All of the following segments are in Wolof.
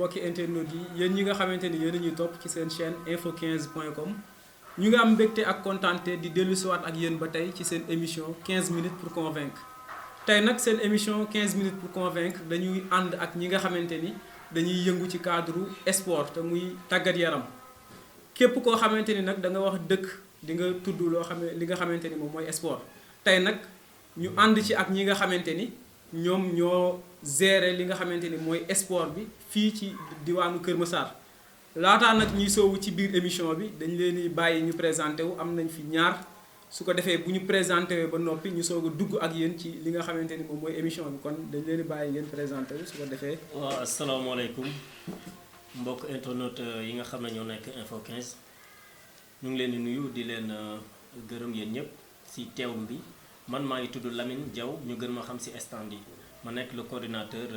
mbokki internautes yi yéen ñi nga xamante ni yéen a ñuy topp ci seen chaîne info15.com ñu ngi am mbégte ak kontaante di dellusiwaat ak yéen ba tey ci seen émission 15 minutes pour convaincre tey nag seen émission 15 minutes pour convaincre dañuy ànd ak ñi nga xamante ni dañuy yëngu ci cadre sport te muy tàggat yaram képp koo xamante ni nag da nga wax dëkk di nga tudd loo xam ne li nga xamante ni moom mooy sport tey nag ñu ànd ci ak ñi nga xamante ni ñoom ñoo gérer li nga xamante ni mooy sport bi fii ci diwaanu Kër Massar laataa nag ñuy soowu ci biir émission bi dañ leen di bàyyi ñu présenté wu am nañ fi ñaar su ko defee bu ñu présenté ba noppi ñu soog a dugg ak yéen ci li nga xamante ni moom mooy émission bi kon dañ leen di bàyyi ngeen présenté wu su ko defee. waaw asalaamaaleykum mbokk internet yi nga xam ne ñoo nekk Info 15 ñu ngi leen di nuyu di leen gërëm yéen ñëpp si teewum bi man maa ngi tudd Lamine Diaw ñu gën ma xam si stand yi ma nekk le coordinateur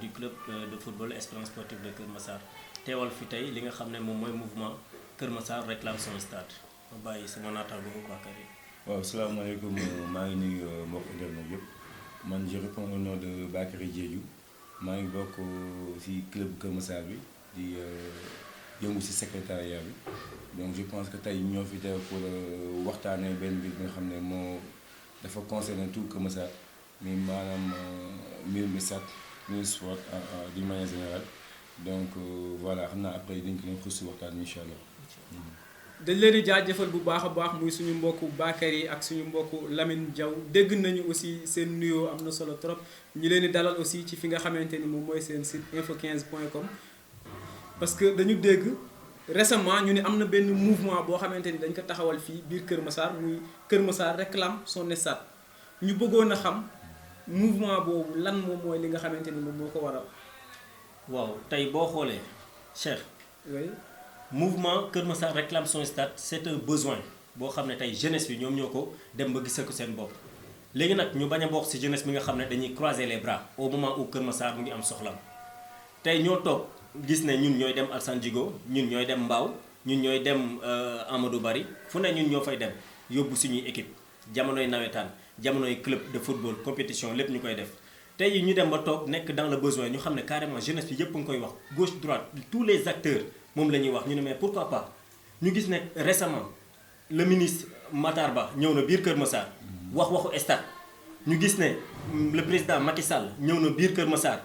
du club de football Espérance sportive de Kër Massar teewal fi tey li nga xam ne moom mooy mouvement Kër Massar réclame son stade ma bàyyi sama naataango Bakary. waaw salaamaaleykum maa ngi nuyu mbokk internet yëpp man je réponds au nom de Bakary Diédhiou maa ngi bokk ci club Kër Massar bi di yëngu ci secrétariat bi donc je pense que tey ñoo fi teew pour waxtaanee benn mbir bi nga xam ne moo dafa concerner tout Kër Massar mais maanaam mbir mi sax mbir sport d'une manière générale donc voilà xam naa après dañ ko leen xuus ci waxtaan incha allah. dañ leen di jaajëfal bu baax a baax muy suñu mbokku Bakary ak suñu mbokku Lamine Diaw dégg nañu aussi seen nuyoo am na solo trop ñu leen di dalal aussi ci fi nga xamante ni moom mooy seen site info15.com parce que dañu dégg récemment ñu ne am na benn mouvement boo xamante ni dañ ko taxawal fii biir Kër Massar muy Kër Massar réclame son stade ñu bëggoon a xam mouvement boobu lan moom mooy li nga xamante ni moom moo ko waral. waaw tey boo xoolee Cheikh. oui. mouvement Kër Massar réclame son stade c'est un besoin boo xam ne tey jeunesse bi ñoom ñoo ko dem ba gisal ko seen bopp léegi nag ñu bañ a bokk ci jeunesse bi nga xam ne dañuy croiser les bras au moment où Kër Massar mu ngi am soxlam tey ñoo toog gis ne ñun ñooy dem Alassane Djigo ñun ñooy dem Mbao ñun ñooy dem Amadou Barry fu ne ñun ñoo fay dem yóbbu suñuy équipe jamonoy nawetaan jamonoy club de football compétition lépp ñu koy def tey ñu dem ba toog nekk dans le besoin ñu xam ne carrément jeunesse bi yëpp nga koy wax gauche droite tous les acteurs moom la ñuy wax ñu ne mais pourquoi pas ñu gis ne récemment le ministre Matar Ba ñëw na biir Kër Massar wax waxu stade ñu gis ne le président Macky Sall ñëw na biir Kër Massar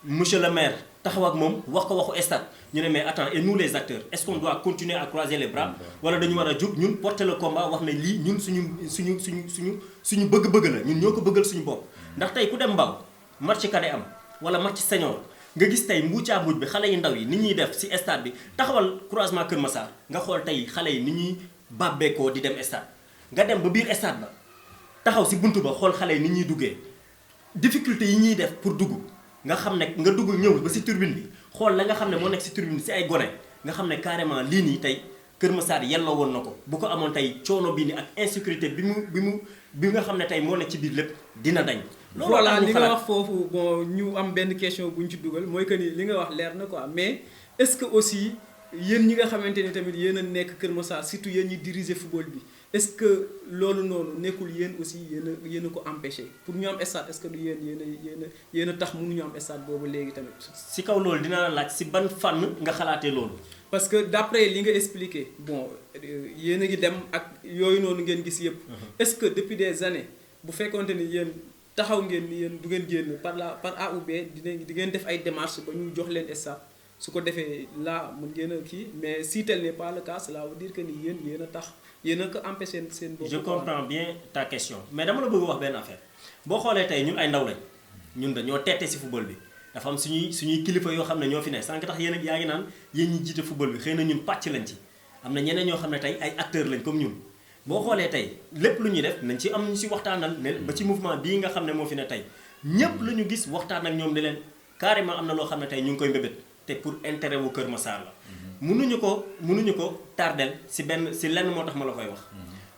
monsieur le maire taxaw ak moom wax ko waxu stade ñu ne mais attends et nous les acteurs est-ce qu'on doit continuer à croiser les bras wala dañu war a jóg ñun porter le combat wax ne lii ñun suñu bëgg-bëgg la ñun ñoo ko bëggal suñu bopp ndax tey ku dem Mbao match cadet am wala match senior nga gis tey mbuucaa mbuuj bi xale yu ndaw yi ni ñuy def ci stade bi taxawal croisement Kër Massar nga xool tey xale yi ni ñuy bàbbeekoo di dem stade nga dem ba biir stade ba taxaw ci buntu ba xool xale yi ni ñuy duggee difficulté yi ñuy def pour dugg nga xam ne nga dugg ñëw ba ci turbine bi xool la nga xam ne moo nekk ci turbine bi ci ay gone nga xam ne carrément lii nii tey Kër Massar yelloo woon na ko bu ko amoon tey coono bii nii ak insécurité bi nga xam ne tey moo nekk ci biir lépp dina dañ. voilà li nga wax foofu bon ñu am benn question bu ñu ci dugal mooy que ni li nga wax leer na quoi mais est-ce que aussi yéen ñi nga xamante ni tamit yéen a nekk Kër Massar surtout yéen ñi diriger football bi est-ce que loolu noonu nekkul yéen aussi yéen a ko empêché pour ñu am stade est-ce que du yéen a tax mënuñu am stade boobu léegi tamit. si kaw loolu dina la laaj si ban fànn nga xalaatee loolu. parce que d'après li nga expliqué bon yéen a ngi dem ak yooyu noonu ngeen gis yëpp. est-ce que depuis des années bu fekkonte ni yéen. taxaw ngeen ni yéen du ngeen génn par A ou B di ngeen def ay démarches ba ñu jox leen stade su ko defee là mën ngeen a kii mais si tel n'est pas le cas cela veut dire que ni yéen a tax yéen a ko empêché seen bopp. je comprends bien ta question mais dama la bëgg wax benn affaire boo xoolee tey ñun ay ndaw lañ ñun dañoo teete ci football bi dafa am suñuy kilifa yoo xam ne ñoo fi ne sànq tax yéen yaa ngi naan yéen ñi jiite football bi xëy na ñun pàcc lañ ci am na ñeneen ñoo xam ne tey ay acteurs lañ comme ñun. boo xoolee tey lépp lu ñuy def nañ ci am ñu ci waxtaanal ne ba ci mouvement bii nga xam ne moo fi ne tey ñépp la ñu gis waxtaan ak ñoom ne leen carrément am na loo xam ne tey ñu ngi koy mbébét te pour intérêt wu Kër Massar la. mënuñu ko tardel ci lenn moo tax ma la koy wax.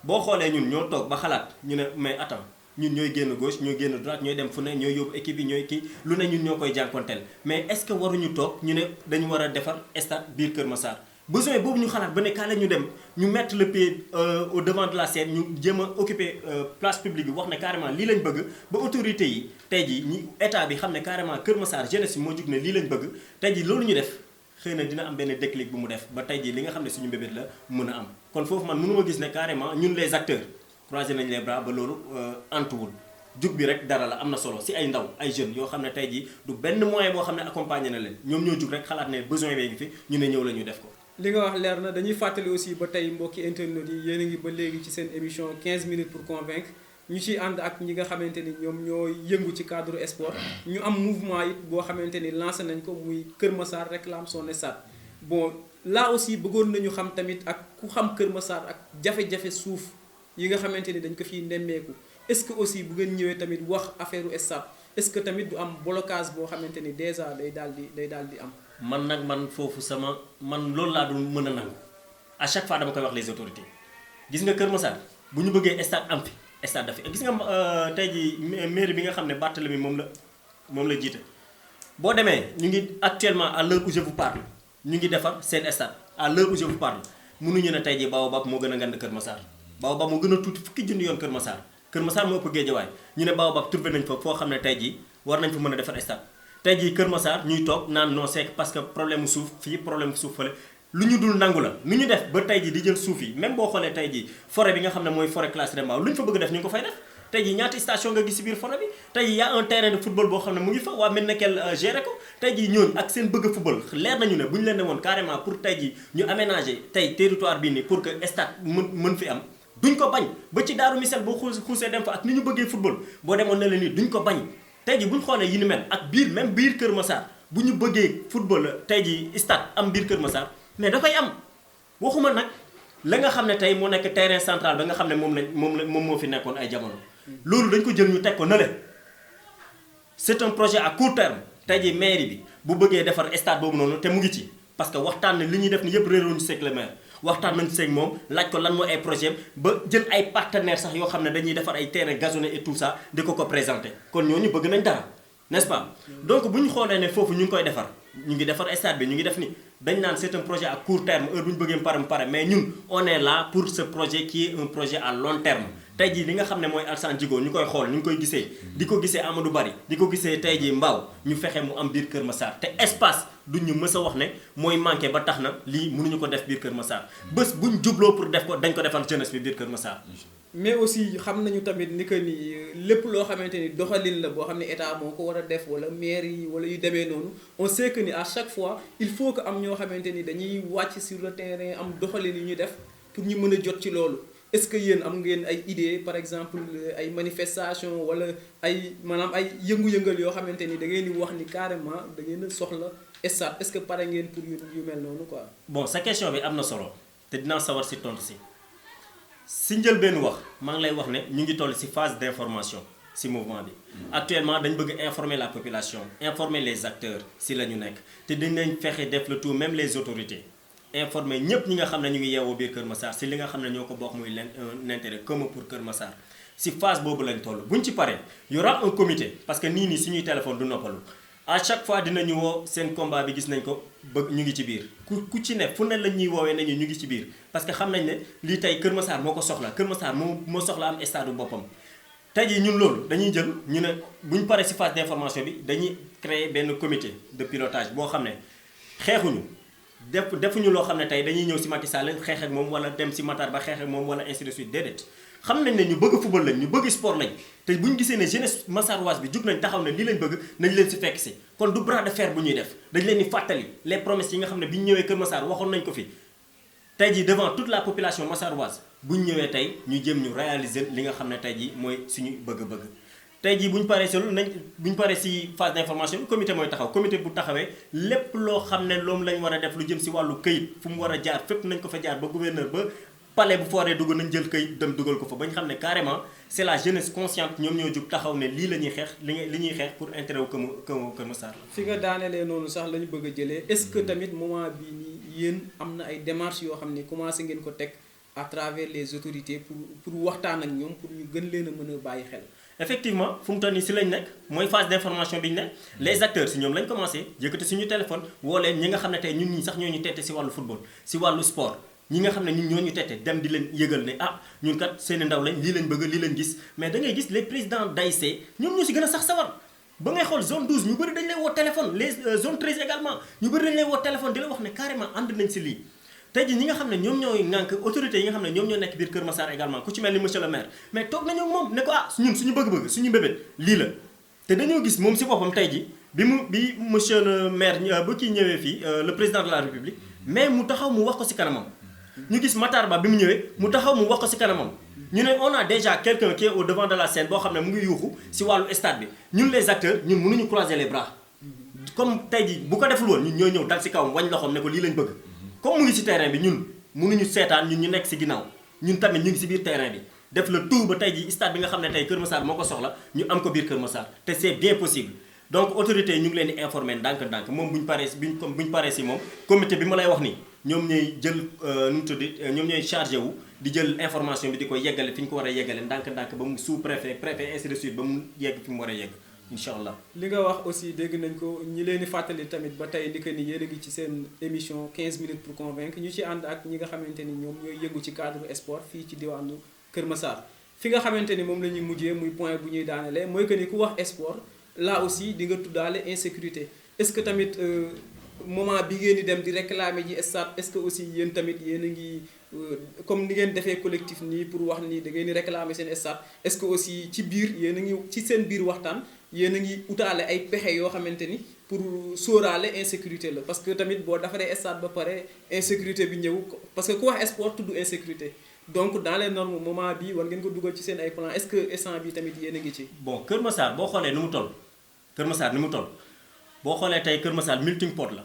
boo xoolee ñun ñoo toog ba xalaat ñu ne mais attends ñun ñooy génn gauche ñooy génn droite ñooy dem fu ne ñooy yóbbu équipe yi ñooy kii lu ne ñun ñoo koy jànkonteel mais est-ce que waruñu toog ñu ne dañu war a defar stade biir Kër Massar. besoin boobu ñu xalaat ba ne kaa la ñu dem ñu mettre le pied au devant de la scène ñu jéem a occuper place publique bi wax ne carrément lii lañ bëgg ba autorité yi tey jii ñi état bi xam ne carrément Kër Massar jeunesse bi moo jug ne lii lañ bëgg tey jii loolu ñu def xëy na dina am benn déclic bu mu def ba tey jii li nga xam ne suñu mbébét la mën a am kon foofu man mënuma gis ne carrément ñun les acteurs croiser nañ les bras ba loolu antuwul jug bi rek dara la am na solo si ay ndaw ay jeunes yoo xam ne tey jii du benn moyen boo xam ne accompagné na leen ñoom ñoo jug rek xalaat ne besoin bee ngi fi ñu ne ñëw la ñu def ko. li nga wax leer na dañuy fàttali aussi ba tey mbokki internet yi yéen a ngi ba léegi ci seen émission 15 minutes pour convaincre ñu ciy ànd ak ñi nga xamante ni ñoom ñoo yëngu ci cadre sport ñu am mouvement it boo xamante ni lancé nañ ko muy Kër Massar réclame son stade. bon là aussi bëggoon nañu xam tamit ak ku xam Kër Massar ak jafe-jafe suuf yi nga xamante ni dañ ko fiy nemmeeku est-ce que aussi bu ngeen ñëwee tamit wax affaire stade est-ce que tamit du am blocage boo xamante ni déjà day daal di am. man foofu man loolu laa dul mën a nangu à chaque fois dama koy wax les autorités gis nga Kër Massar bu ñu bëggee stade am fi stade dafa gis nga tey jii mairie bi nga xam ne Barthélemy moom la jiite boo demee ñu ngi actuellement à l'heure où je vous parle ñu ngi defar seen stade à l'heure où je vous parle mënuñu ne tey jii Baobab moo gën a ngand Kër Massar Baobab moo gën a tuuti fukki junni yoon Kër Massar moo ëpp Guédiawaye ñu ne Baobab trouvé nañ fa foo xam ne tey jii war nañ fa mën a defar stade tey jii Kër Massar ñuy toog naan non c'est parce que problème mu suuf fii problème suuf fële lu ñu dul nangu la nu ñu def ba tey jii di jël suuf yi même boo xoolee tey jii forêt bi nga xam ne mooy forêt classée de Mbao lu ñu fa bëgg def ñu ngi ko fay def tey jii ñaata station nga gis ci biir forêt bi tey jii y a un terrain de football boo xam ne mu ngi fa waa Ménékel géré ko tey jii ñooñu ak seen bëgg football leer nañu ne bu ñu leen ne woon carrément pour tey jii ñu aménager tey territoire bii nii pour que stade mën fi am duñ ko bañ ba ci Daaru Misel boo xuusee dem fa ak ni ñu bëggee football boo demoon ne la nii duñ ko bañ tey jii bu ñu xoolee yi ni mel ak biir Kër Massar bu ñu bëggee football tey jii stade am biir Kër Massar mais dafay am waxuma nag la nga xam ne tey moo nekk terrain central ba nga xam ne moom moo fi nekkoon ay jamono loolu dañ ko jël ñu teg ko na le c'est un projet à court terme tey jii mairie bi bu bëggee defar stade boobu noonu te mu ngi ci parce que waxtaan ne li ñuy def ni yëpp réeroon ñu seeg le maire waxtaan nañ seeg moom laaj ko lan mooy ay projet ba jël ay partenaires sax yoo xam ne dañuy defar ay terrain gazonné et tout ça di ko présenter kon ñooñu bëgg nañ dara n'est-ce pas donc bu ñu xoolee ne foofu ñu ngi koy defar ñu ngi defar stade bi ñu ngi def ni dañ naan c'est un projet à court terme heure bu ñu bëggee mu pare mais ñun on est là pour ce projet qui est un projet à long terme tey jii li nga xam ne mooy Alassane Djigo ñu koy xool ñu ngi koy gisee di ko gisee Amadou Bari di ko gisee tey jii Mbao ñu fexe mu am biir Kër Massar te espace duñ ñu mës a wax ne mooy manqué ba tax na lii mënuñu ko def biir Kër Massar bés buñ jubloo pour def ko dañ ko defal jeunesse bi biir Kër Massar. mais aussi xam nañu tamit ni que ni lépp loo xamante ni doxalin la boo xam ne état moo ko war a def wala maire yi wala yu demee noonu on sait que ni à chaque fois il faut que am ñoo xamante ni dañuy wàcc sur le terrain am doxalin yu ñuy def pour ñu mën a jot ci loolu est-ce que yéen am ngeen ay idées par exemple ay manifestation wala ay maanaam ay yëngu-yëngal yoo xamante ni da ngeen di wax ni carrément da ngeen a soxla stade est-ce que pare ngeen pour yu mel noonu quoi. bon sa question bi am na solo te dinaa sawar si tontu si njëlbéenu wax maa ngi lay wax ne ñu ngi toll ci phase d'information ci mouvement bi actuellement dañ bëgg informer la population informer les acteurs ci la ñu nekk te dinañ fexe def le tout même les autorités informer ñëpp ñi nga xam ne ñu ngi yeewoo biir Kër Massar ci li nga xam ne ñoo ko bokk muy un intérêt commun pour Kër Massar ci phase boobu lañ toll buñ ci paree y aura un comité parce que nii suñuy téléphone du noppalu à chaque fois dinañu woo seen combat bi gis nañ ko bëgg ñu ngi ci biir ku ci ne fu ne la ñuy woowee nañu ñu ngi ci biir parce que xam nañ ne lii tey Kër Massar moo ko soxla Kër Massar moo soxla am stade boppam tey jii ñun loolu dañuy jël ñu ne bu ñu paree ci phase d'information bi dañuy créer benn comité de pilotage boo xam ne xeexuñu defuñu loo xam ne tey dañuy ñëw ci Macky Sall xeex ak moom wala dem ci Matar Ba xeex ak moom wala ainsi de suite déedéet xam nañ ne ñu bëgg football lañ ñu bëgg sport lañ te bu ñu gisee ne jeunesse massaroise bi jug nañ taxaw ne lii lañ bëgg nañ leen ci fekk ci kon du bras de fer bu ñuy def dañ leen di fàttali les promesses yi nga xam ne bi ñu ñëwee Kër Massar waxoon nañ ko fi tey jii devant toute la population massaroise bu ñu ñëwee tey ñu jëm ñu réaliser li nga xam ne tey jii mooy suñu bëgg-bëgg tey jii bu ñu paree si loolu bu ñu paree ci phase d'information bi comité mooy taxaw comité bu taxawee lépp loo xam ne loolu lañ war a def lu jëm ci wàllu këyit fu mu war a jaar fépp nañ ko fa jaar ba gouverneur ba palais bu fooree dugg nañ jël këyit dem dugal ko fa ba ñu xam ne carrément c'est la jeunesse consciente ñoom ñoo jug taxaw ne lii la ñuy xeex li ñuy xeex pour intérêt wu Kër Massar la. fi nga daanelee noonu sax la ñu bëgg a jëlee est-ce que tamit moment bii nii yéen am na ay démarches yoo xam ne commencé ngeen ko teg à travers les autorités pour waxtaan ak ñoom pour ñu gën leen a mën a bàyyi xel. effectivement fu mu toll nii ci lañ nekk mooy phase d'information bi ñu nekk les acteurs ci ñoom lañ commencé yëkkati suñu téléphone woo leen ñi nga xam ne tey ñun ñii sax ñoo ñu tette ci wàllu football ci wàllu sport. ñi nga xam ne ñun ñoo ñu tette dem di leen yëgal ne ah ñun kat seeni ndaw lañ lii lañ bëgg lii lañ gis mais da ngay gis les présidents d'ASC ñoom ñoo ci gën a sax sawar ba ngay xool zone 12 ñu bëri dañ lay woo téléphone les zone 13 également ñu bëri dañ lay woo téléphone di la wax ne carrément ànd nañ si lii tey ji ñi nga xam ne ñoom ñooy ŋànk autorités yi nga xam ne ñoom ñoo nekk biir Kër Massar également ku ci mel ni monsieur le maire mais toog nañoo ak moom ne ko ñun suñu bëgg-bëgg suñu mbébét lii la te dañoo gis moom si boppam tey ji bi monsieur le maire ba kii ñëwee fii le président de la république mais mu taxaw mu wax ko si kanamam ñu gis Matar Ba bi mu ñëwee mu taxaw mu wax ko si kanamam ñu ne on a déjà quelqu'un qui est au devant de la scène boo xam ne mu ngi yuuxu si wàllu stade bi ñun les acteurs ñun mënuñu croiser les bras comme tey ji bu ko deful woon ñun ñoo ñëw dal si kawam wañ loxoom ne ko lii lañ bëgg comme mu ngi si terrain bi ñun mënuñu seetaan ñun ñu nekk si ginnaaw ñun tamit ñu ngi si biir terrain bi def le tout ba tey ji stade bi nga xam ne tey Kër Massar moo ko soxla ñu am ko biir Kër Massar te c'est bien possible donc autorités yi ñu ngi leen di informer ndànk-ndànk moom bu ñu paree si moom comité bi ma lay wax nii ñoom ñooy jël nu mu tuddi ñoom ñooy chargé wu di jël information bi di ko yeggale fi ñu ko war a yeggale ndànk-ndànk ba mu sous préfet ainsi de suite ba mu yegg fi mu war a yegg incha allah. li nga wax aussi dégg nañ ko ñi leen di fàttali tamit ba tey ni que ni yéen a ngi ci seen émission 15 minutes pour convaincre ñu ci ànd ak ñi nga xamante ni ñoom ñooy yëngu ci cadre sport fii ci diwaanu Kër Massar fi nga xamante ni moom la ñuy mujjee muy point bu ñuy daanelee mooy que ni ku wax sport là aussi di nga tuddaale insécurité est-ce que tamit moment bi ngeen di dem di réclamer ji stade est-ce que aussi yéen tamit yéen a ngi comme ni ngeen defee collectif nii pour wax ni da ngeen di réclamer seen stade est-ce que aussi ci biir yéen a ngi ci seen biir waxtaan yéen a ngi utaale ay pexe yoo xamante ni pour sóoraale insécurité la parce que tamit boo defaree stade ba pare insécurité bi ñëw parce que ku wax sport tudd insécurité donc dans les normes moment bi war ngeen ko dugal ci seen ay plan est-ce que instant bi tamit yéen a ngi ci. bon Kër Massar boo xoolee ni mu toll Kër Massar ni mu toll boo xoolee tey Kër Massar melting pot la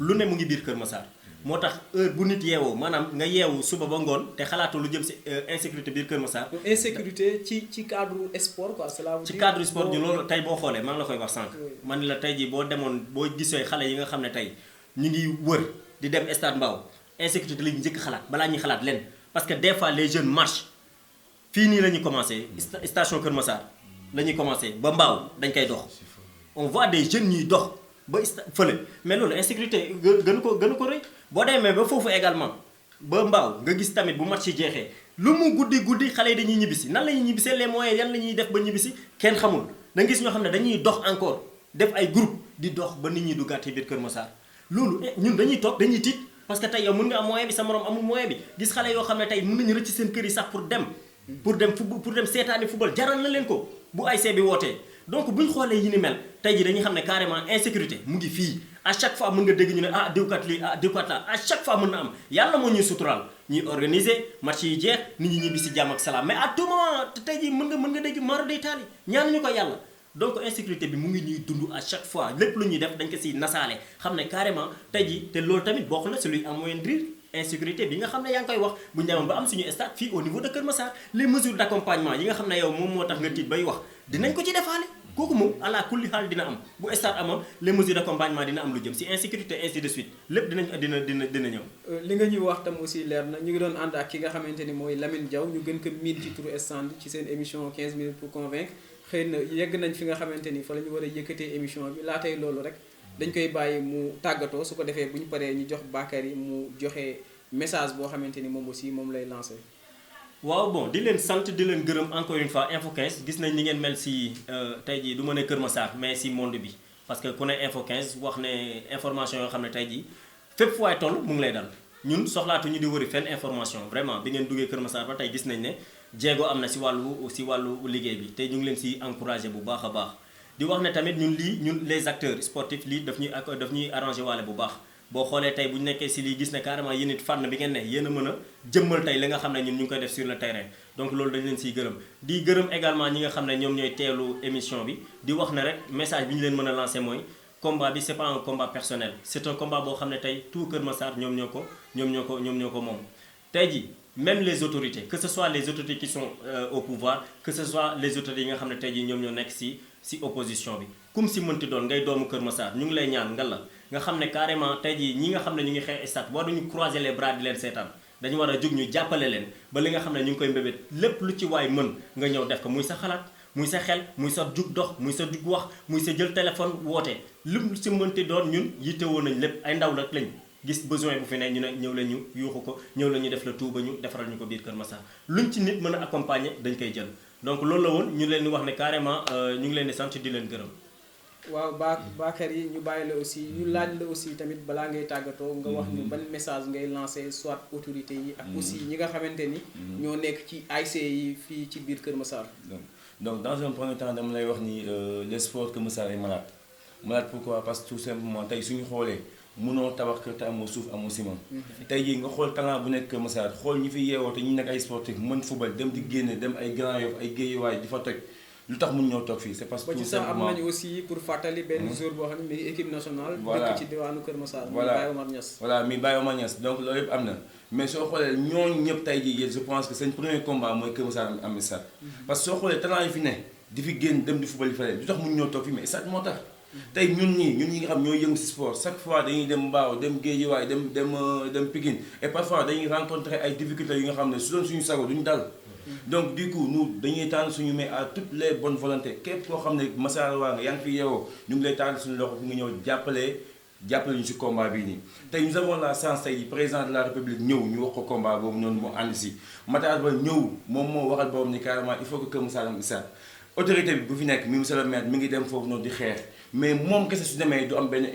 lu ne mu ngi biir Kër Massar moo tax heure bu nit yeewoo maanaam nga yeewu suba ba ngoon te xalaatu lu jëm si insécurité biir Kër Massar. insécurité ci cadre sport quoi cela veut dire ci cadre sport ñu loolu tey boo xoolee maa ngi la koy wax sànq. man la tey jii boo demoon boo gisee xale yi nga xam ne tey ñu ngi wër di dem stade Mbao insécurité la ñu njëkk xalaat balaa ñuy xalaat leen parce que des fois les jeunes marchent fii nii la ñuy commencé station Kër Massar la ñuy commencé ba Mbao dañ koy dox on voit des jeunes ñuy dox ba fële mais loolu insécurité gënu ko rëy boo demee ba foofu également ba Mbao nga gis tamit bu match yi jeexee lu mu guddi xale yi dañuy ñibbisi nan la ñuy ñibbisee les moyens yan la ñuy def ba ñibbisi kenn xamul da nga gis ñoo xam ne dañuy dox encore def ay groupe di dox ba nit ñi du gàtt biir Kër Massar loolu ñun dañuy toog dañuy tiit parce que tey yow mën nga am moyen bi sa morom amul moyen bi gis xale yoo xam ne tey mën nañu rëcc seen kër yi sax pour dem seetaani football jaral na leen ko bu ASC bi wootee donc bu ñu xoolee yi ni mel tey ji dañuy xam ne carrément insécurité mu ngi fii à chaque fois mën nga dégg ñu ne diwkat lii diwkat la à chaque fois mën na am yàlla moo ñuy suturaal ñuy organiser match yi jeex nit ñi ñibbi si jàmm ak salaam mais à tout moment tey ji mën nga dégg maro day taali ñaan ñu ko yàlla donc insécurité bi mu ngi ñuy dund à chaque fois lépp lu ñuy def dañ ko siy nasaale xam ne carrément tey ji te loolu tamit bokk na si luy amoindrir insécurité bi nga xam ne yaa ngi koy wax bu ñu demoon ba am suñu stade fii au niveau de Kër Massar les mesures d'accompagnement yi nga xam ne yow moom moo tax nga tiit bay wax dinañ ko ci defaale kooku moom ala kulli xaal dina am bu stade amoon les mesures d'accompagnement dina am lu jëm si insécurité ainsi de suite lépp dina ñëw. li nga ñuy wax tam aussi leer na ñu ngi doon ànd ak ki nga xamante ni mooy Lamine Diaw ñu gën ko miin ci turu stand ci seen émission 15 minutes pour convaincre xëy na yegg nañ fi nga xamante ni fa la ñu war a yëkkatee émission bi laa tey loolu rek dañ koy bàyyi mu tàggatoo su ko defee bu ñu paree ñu jox Bakary mu joxe message boo xamante ni moom aussi moom lay lancé. waaw bon di leen sant di leen gërëm encore une fois Info 15 gis nañ ni ngeen mel si tey jii du ma ne Kër Massar mais si monde bi parce que ku ne Info 15 wax ne information yoo xam ne tey jii fépp fu waay toll mu ngi lay dal ñun soxlaatu ñu di wëri fenn information vraiment bi ngeen duggee Kër Massar ba tey gis nañ ne jéego am na si wàllu liggéey bi te ñu ngi leen si encouragé bu baax a baax di wax ne tamit ñun les acteurs sportifs lii daf ñuy arrangé waale bu baax boo xoolee tey bu ñu nekkee si lii gis ne carrément yéen it fànn bi ngeen ne yéen a mën a jëmmal tey li nga xam ne ñun ñu ngi koy def sur le terrain donc loolu dañu leen siy gërëm di gërëm également ñi nga xam ne ñoom ñooy teelu émission bi di wax ne rek message bi ñu leen mën a lancer mooy combat bi c'est pas un combat personnel c'est un combat boo xam ne tey tout Kër Massar ñoom ñoo ko moom tey ji même les autorités que ce soit les autorités qui sont au pouvoir que ce soit les autorités yi nga xam ne tey ji ñoom ñoo nekk si opposition bi comme si mënti doon ngay doomu Kër Massar ñu ngi lay ñaan nga xam ne carrément tey jii ñi nga xam ne ñu ngi xeex stade waruñu croiser les bras di leen seetaan dañu war a jóg ñu jàppale leen ba li nga xam ne ñu ngi koy mbébét lépp lu ci waay mën nga ñëw def ko muy sa xalaat muy sa xel muy sa jug dox muy sa jug wax muy sa jël téléphone woote lu si mënti doon ñun yittewoo nañ lépp ay ndaw rek lañ gis besoin bu fi ne ñu ne ñëw leen ñu yuuxu ko ñëw leen ñu def la tout ba ñu defaral ñu ko biir Kër Massar luñ ci nit mën a accompagner dañ koy jël donc loolu la woon ñu leen di wax ne carrément ñu ngi leen di sant di leen gërëm. waaw Bakary yi ñu bàyyi la aussi ñu laaj la aussi tamit balaa ngay tàggatoo nga wax ñu ban message ngay lancé soit autorité yi ak aussi ñi nga xamante ni ñoo nekk ci ASC yi fii ci biir Kër Massar. donc dans un premier temps dama lay wax ni le sport Kër Massar est malade. Malade pourquoi? Parce que tout simplement tey suñu xoolee mënoo tabax kër te amoo suuf amoo ciment. tey jii nga xool talent bu nekk Kër Massar xool ñi fi yeewoo te ñi nekk ay sportif mën football dem di génne dem ay Grand Yoff ay Guédiawaye di fa toj lu tax mun ñoo toog fii c'est parce que tout simplement am nañu aussi pour fàttali benn jour boo xam ne mi ngi équipe nationale. voilà dëkk ci diwaanu Kër Massar. voilà Baye Omar Niass. voilà mi Baye Omar Niass donc loolu yëpp am na mais soo xoolee ñooñu ñëpp tey jii je pense que seen premier combat mooy Kër Massar am stade. parce que soo xoolee talent yi fi ne di fi génn dem di football yi fa lu tax mun ñoo toog fii mais stade moo tax. tey ñun ñi nga xam ñoo yëngu si sport chaque fois dañuy dem Mbao dem Guédiawaye dem Pikine et parfois dañuy rencontrer ay difficultés yi nga xam ne su doon suñu sago duñu dal. donc du coup nous dañuy tànn suñu mais à toutes les bonnes volontés képp koo xam ne Massar waa nga yaa ngi fi yeewoo ñu ngi lay tànn suñu loxo bu nga ñëw jàppale ñu si combat bii nii. tey nous avons la chance tey président de la république ñëw ñu wax ko combat boobu noonu mu ànd si Matar Ba ñëw moom moo waxal boobu ni carrément il faut que Kër Massar am stade autorité bi bu fi nekk mi monsieur le maire mi ngi dem foofu noonu di xeex mais moom kese su demee du am benn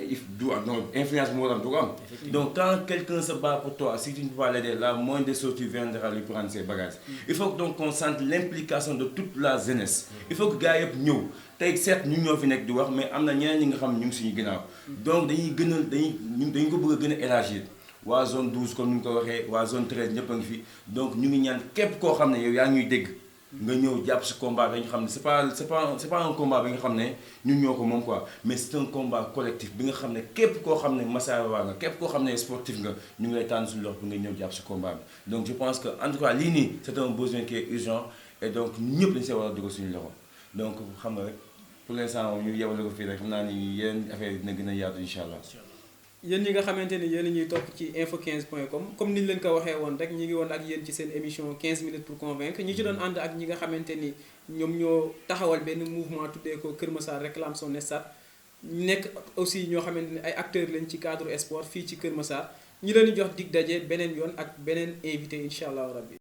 influence bu mu war a am du ko am. donc quand quelqu'un se bat pour toi si tu ne peux pas l'aider la moindre des choses tu viendras lui prendre ses bagages. il faut donc qu'on sente l'implication de toute la jeunesse. il faut que gars yëpp ñëw tey certes ñun ñoo fi nekk di wax mais am na ñeneen ñi nga xam ñu ngi suñu ginnaaw. donc dañu ko bëgg a gën a élargir waa zone 12 comme ni ñu ko waxee waa zone 13 ñëpp a ngi fi donc ñu ngi ñaan képp koo xam ne yow yaa ñuy dégg. nga ñëw jàpp si combat bi nga xam ne c'est pas un combat bi nga xam ne ñun ñoo ko moom quoi mais c'est un combat collectif bi nga xam ne képp koo xam ne Massar waa nga képp koo xam ne sportif nga ñu ngi lay tànn suñu loxo bi nga ñëw jàpp si combat bi donc je pense que en tout cas lii nii c'est un besoin qui est urgent et donc ñëpp dañu see war a dugal suñu loxo donc xam nga rek pour l'instant ñu yebale ko fii rek xam naa ni yeneen affaire yi dina gën a yaatu incha allah. yéen ñi nga xamante ni yéen ñuy topp ci info15.com comme ni ñu leen ko waxee woon rek ñi ngi woon ak yéen ci seen émission 15 minutes pour convaincre ñi ci doon ànd ak ñi nga xamante ni ñoom ñoo taxawal benn mouvement tuddee ko Kër Massar réclame son stade nekk aussi ñoo xamante ni ay acteurs lañ ci cadre sport fii ci Kër Massar ñi leen di jox dig daje beneen yoon ak beneen invité incha allah rabbi